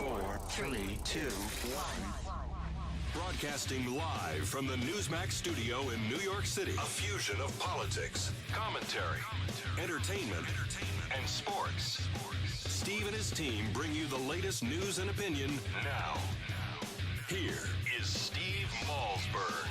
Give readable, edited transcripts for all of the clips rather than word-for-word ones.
4, 3, 2, 1. Broadcasting live from the Newsmax studio in New York City. A fusion of politics, commentary, entertainment, and sports. Steve and his team bring you the latest news and opinion now. Here is Steve Malzberg.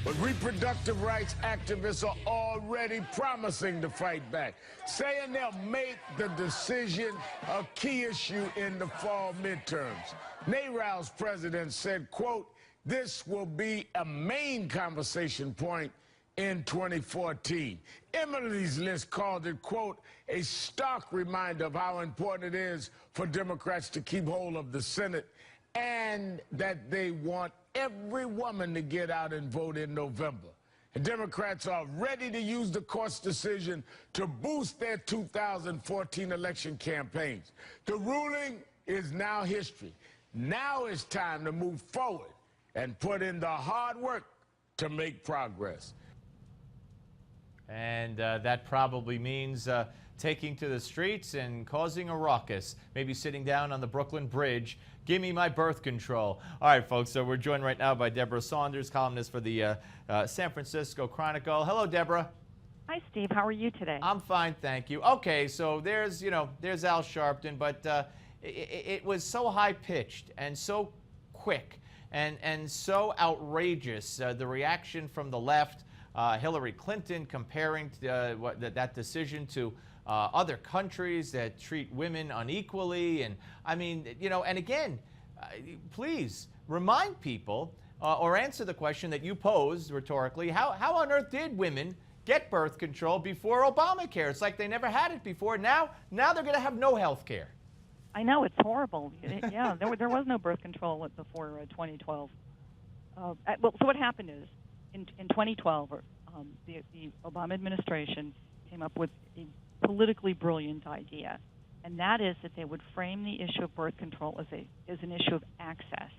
But reproductive rights activists are already promising to fight back, saying they'll make the decision a key issue in the fall midterms. NARAL's president said, quote, this will be a main conversation point in 2014. Emily's List called it, quote, a stark reminder of how important it is for Democrats to keep hold of the Senate and that they want every woman to get out and vote in November. And Democrats are ready to use the court's decision to boost their 2014 election campaigns. The ruling is now history. Now it's time to move forward and put in the hard work to make progress. And that probably means taking to the streets and causing a ruckus, maybe sitting down on the Brooklyn Bridge. Give me my birth control. All right, folks, so we're joined right now by Debra Saunders, columnist for the San Francisco Chronicle. Hello, Debra. Hi, Steve. How are you today? I'm fine, thank you. Okay, so there's Al Sharpton, but it was so high-pitched and so quick and so outrageous, the reaction from the left, Hillary Clinton comparing that decision to other countries that treat women unequally. And I mean, and again, please remind people or answer the question that you posed rhetorically. How on earth did women get birth control before Obamacare? It's like they never had it before. Now they're going to have no health care. I know, it's horrible. Yeah, there was no birth control before 2012. So what happened is, in 2012, the Obama administration came up with a politically brilliant idea, and that is that they would frame the issue of birth control as an issue of access.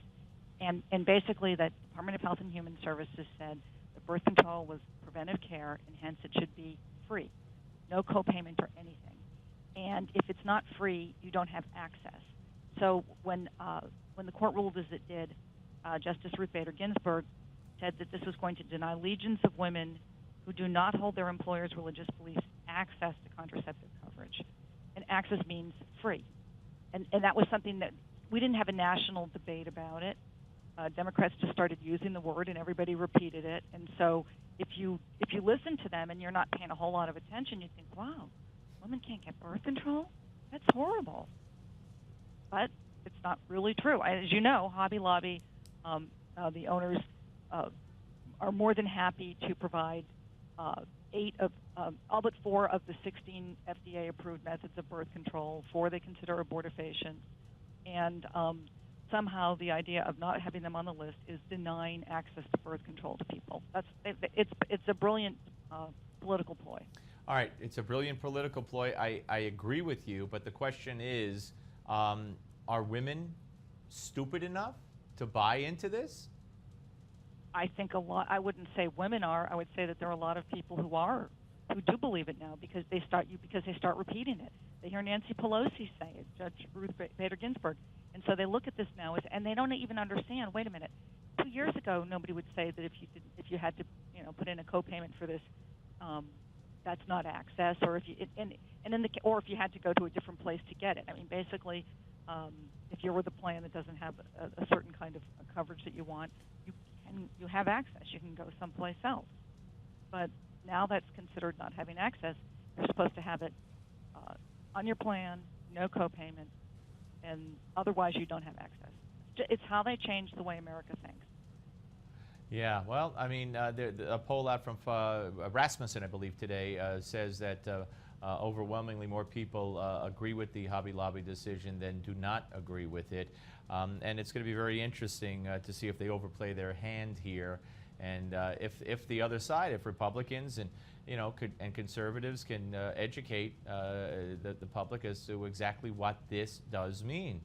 And basically that Department of Health and Human Services said that birth control was preventive care, and hence it should be free, no copayment or anything. And if it's not free, you don't have access. So when the court ruled as it did, Justice Ruth Bader Ginsburg said that this was going to deny legions of women who do not hold their employers' religious beliefs access to contraceptive coverage. And access means free. And that was something that we didn't have a national debate about it. Democrats just started using the word, and everybody repeated it. And so if you listen to them and you're not paying a whole lot of attention, you think, wow, women can't get birth control? That's horrible. But it's not really true. As you know, Hobby Lobby, the owners are more than happy to provide all but 4 of the 16 FDA-approved methods of birth control. 4 they consider abortifacient. And somehow the idea of not having them on the list is denying access to birth control to people. It's a brilliant political ploy. All right, it's a brilliant political ploy. I agree with you, but the question is, are women stupid enough to buy into this? I think a lot. I wouldn't say women are. I would say that there are a lot of people who do believe it now because they start repeating it. They hear Nancy Pelosi say it, Judge Ruth Bader Ginsburg, and so they look at this now and they don't even understand. Wait a minute. 2 years ago, nobody would say that if you had to put in a copayment for this, that's not access, or if you had to go to a different place to get it. I mean, basically, if you're with a plan that doesn't have a certain kind of coverage that you want, you have access. You can go someplace else. But now that's considered not having access. You're supposed to have it on your plan, no copayment, and otherwise you don't have access. It's how they change the way America thinks. Yeah, well, I mean, a poll out from Rasmussen, I believe, today says that overwhelmingly more people agree with the Hobby Lobby decision than do not agree with it. And it's going to be very interesting to see if they overplay their hand here, and if the other side, if Republicans and and conservatives can educate the public as to exactly what this does mean.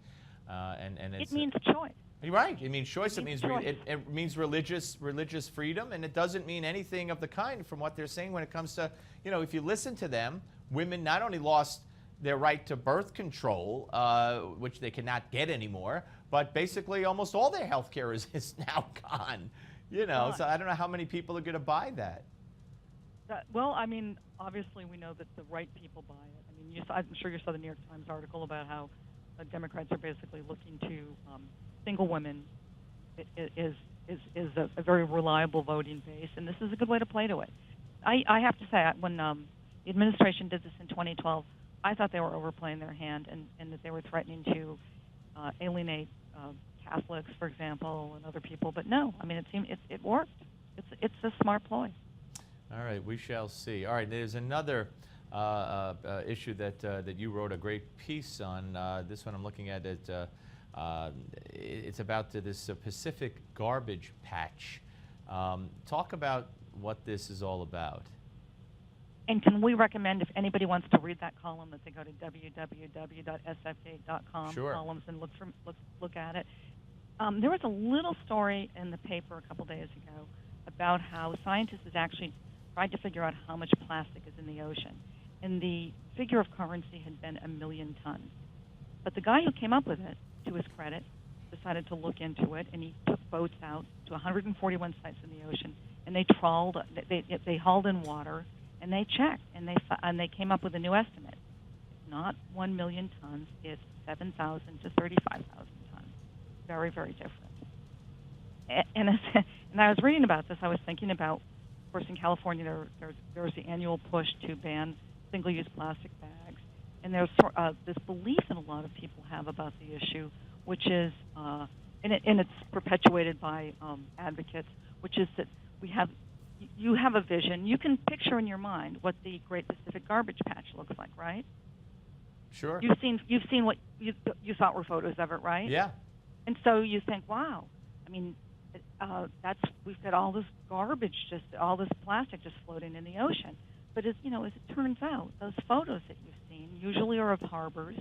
And it means choice. You're right. It means choice. It means religious freedom, and it doesn't mean anything of the kind from what they're saying when it comes to if you listen to them, women not only lost their right to birth control, which they cannot get anymore. But basically, almost all their health care is now gone. You know, so I don't know how many people are going to buy that. Well, I mean, obviously we know that the right people buy it. I mean, I'm sure you saw the New York Times article about how Democrats are basically looking to single women is a very reliable voting base, and this is a good way to play to it. I have to say, when the administration did this in 2012, I thought they were overplaying their hand and that they were threatening to alienate Catholics, for example, and other people. But no, I mean, it worked. It's a smart ploy. All right, we shall see. All right, there's another issue that you wrote a great piece on. This one I'm looking at it. It's about this Pacific garbage patch. Talk about what this is all about. And can we recommend, if anybody wants to read that column, that they go to www.sfgate.com Sure. columns and look at it. There was a little story in the paper a couple days ago about how scientists have actually tried to figure out how much plastic is in the ocean. And the figure of currency had been 1 million tons. But the guy who came up with it, to his credit, decided to look into it, and he took boats out to 141 sites in the ocean, and they trawled, they hauled in water, and they checked, and they came up with a new estimate. It's not 1 million tons, it's 7,000 to 35,000 tons. Very, very different. And I was reading about this, I was thinking about, of course, in California, there was the annual push to ban single-use plastic bags. And there's this belief that a lot of people have about the issue, which is, and it's perpetuated by advocates, which is that you have a vision. You can picture in your mind what the Great Pacific Garbage Patch looks like, right? Sure. You've seen what you thought were photos of it, right? Yeah. And so you think, wow, I mean, we've got all this garbage, all this plastic just floating in the ocean. But as it turns out, those photos that you've seen usually are of harbors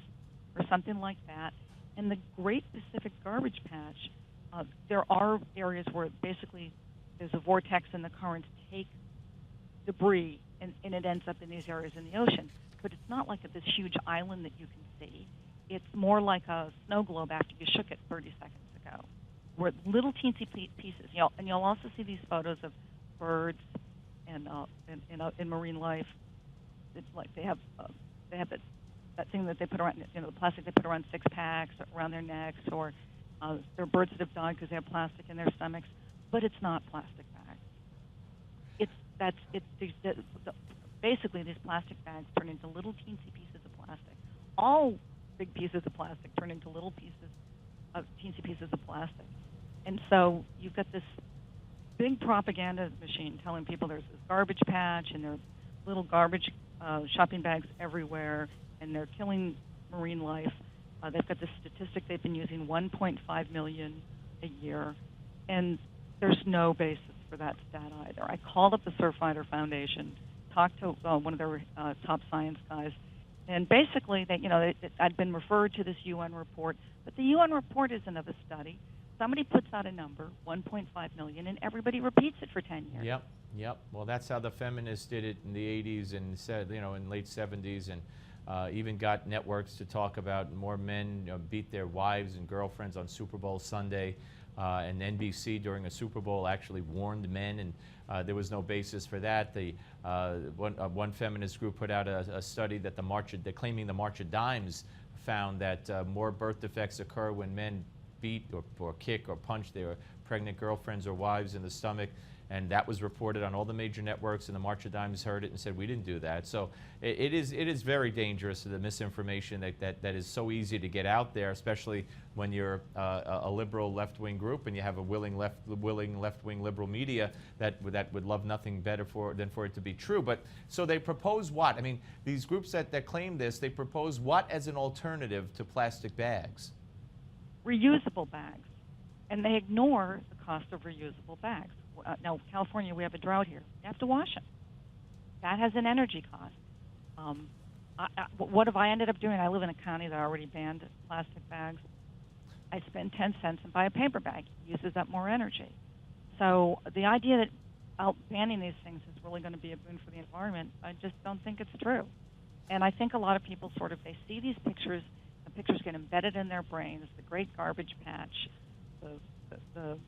or something like that. And the Great Pacific Garbage Patch, there are areas where basically there's a vortex and the currents take debris and it ends up in these areas in the ocean. But it's not like this huge island that you can see. It's more like a snow globe after you shook it 30 seconds ago, where little teensy pieces. And you'll also see these photos of birds and in marine life. It's like they have that thing that they put around, the plastic they put around six packs around their necks, or there are birds that have died because they have plastic in their stomachs. But it's not plastic bags. Basically these plastic bags turn into little teensy pieces of plastic. All big pieces of plastic turn into little teensy pieces of plastic. And so you've got this big propaganda machine telling people there's this garbage patch and there are little garbage shopping bags everywhere, and they're killing marine life. They've got this statistic they've been using, 1.5 million a year, and there's no basis for that stat either. I called up the Surfrider Foundation, talked to one of their top science guys, and basically I'd been referred to this UN report, but the UN report isn't of a study. Somebody puts out a number, 1.5 million, and everybody repeats it for 10 years. Yep. Well, that's how the feminists did it in the 80s and in late 70s, and even got networks to talk about more men beat their wives and girlfriends on Super Bowl Sunday. And NBC during a Super Bowl actually warned men, and there was no basis for that. One feminist group put out a study that they're claiming the March of Dimes found that more birth defects occur when men beat or kick or punch their pregnant girlfriends or wives in the stomach. And that was reported on all the major networks, and the March of Dimes heard it and said, we didn't do that. So it is very dangerous, the misinformation that is so easy to get out there, especially when you're a liberal left-wing group and you have a willing left-wing liberal media that would love nothing better than for it to be true. But so they propose what? I mean, these groups that claim this, they propose what as an alternative to plastic bags? Reusable bags. And they ignore the cost of reusable bags. Now, California, we have a drought here. You have to wash them. That has an energy cost. What have I ended up doing? I live in a county that already banned plastic bags. I spend 10 cents and buy a paper bag. It uses up more energy. So the idea that banning these things is really going to be a boon for the environment, I just don't think it's true. And I think a lot of people sort of, they see these pictures, the pictures get embedded in their brains, the great garbage patch, the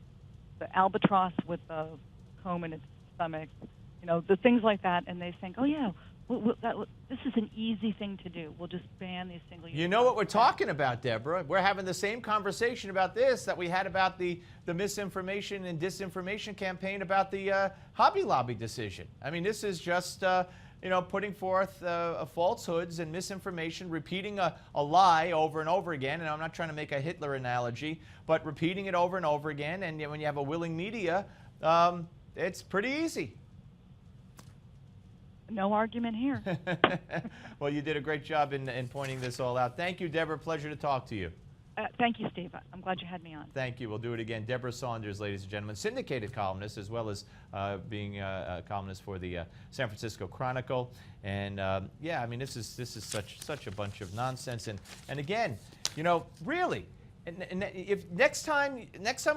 albatross with the comb in its stomach, the things like that, and they think, oh yeah, this is an easy thing to do. We'll just ban these single-use. You know what we're talking about, Deborah? We're having the same conversation about this that we had about the misinformation and disinformation campaign about the Hobby Lobby decision. I mean, this is just putting forth falsehoods and misinformation, repeating a lie over and over again. And I'm not trying to make a Hitler analogy, but repeating it over and over again. And when you have a willing media, it's pretty easy. No argument here. Well, you did a great job in pointing this all out. Thank you, Debra. Pleasure to talk to you. Thank you, Steve. I'm glad you had me on. Thank you. We'll do it again. Debra Saunders, ladies and gentlemen, syndicated columnist as well as being a columnist for the San Francisco Chronicle. And yeah, I mean, this is such a bunch of nonsense. And again, really. And if next time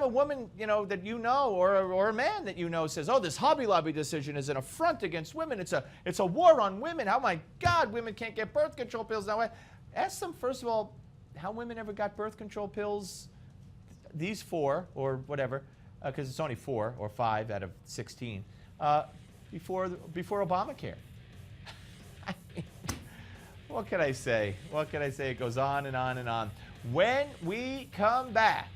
a woman that or a man that says, oh, this Hobby Lobby decision is an affront against women, it's a war on women, oh my God, women can't get birth control pills now. Ask them first of all how women ever got birth control pills, these 4 or whatever, because it's only 4 or 5 out of 16 before Obamacare. I mean, what can I say? What can I say? It goes on and on and on. When we come back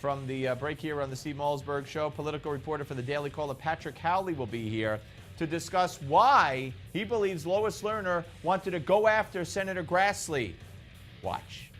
from the break here on the Steve Malzberg Show, political reporter for the Daily Caller, Patrick Howley, will be here to discuss why he believes Lois Lerner wanted to go after Senator Grassley. Watch.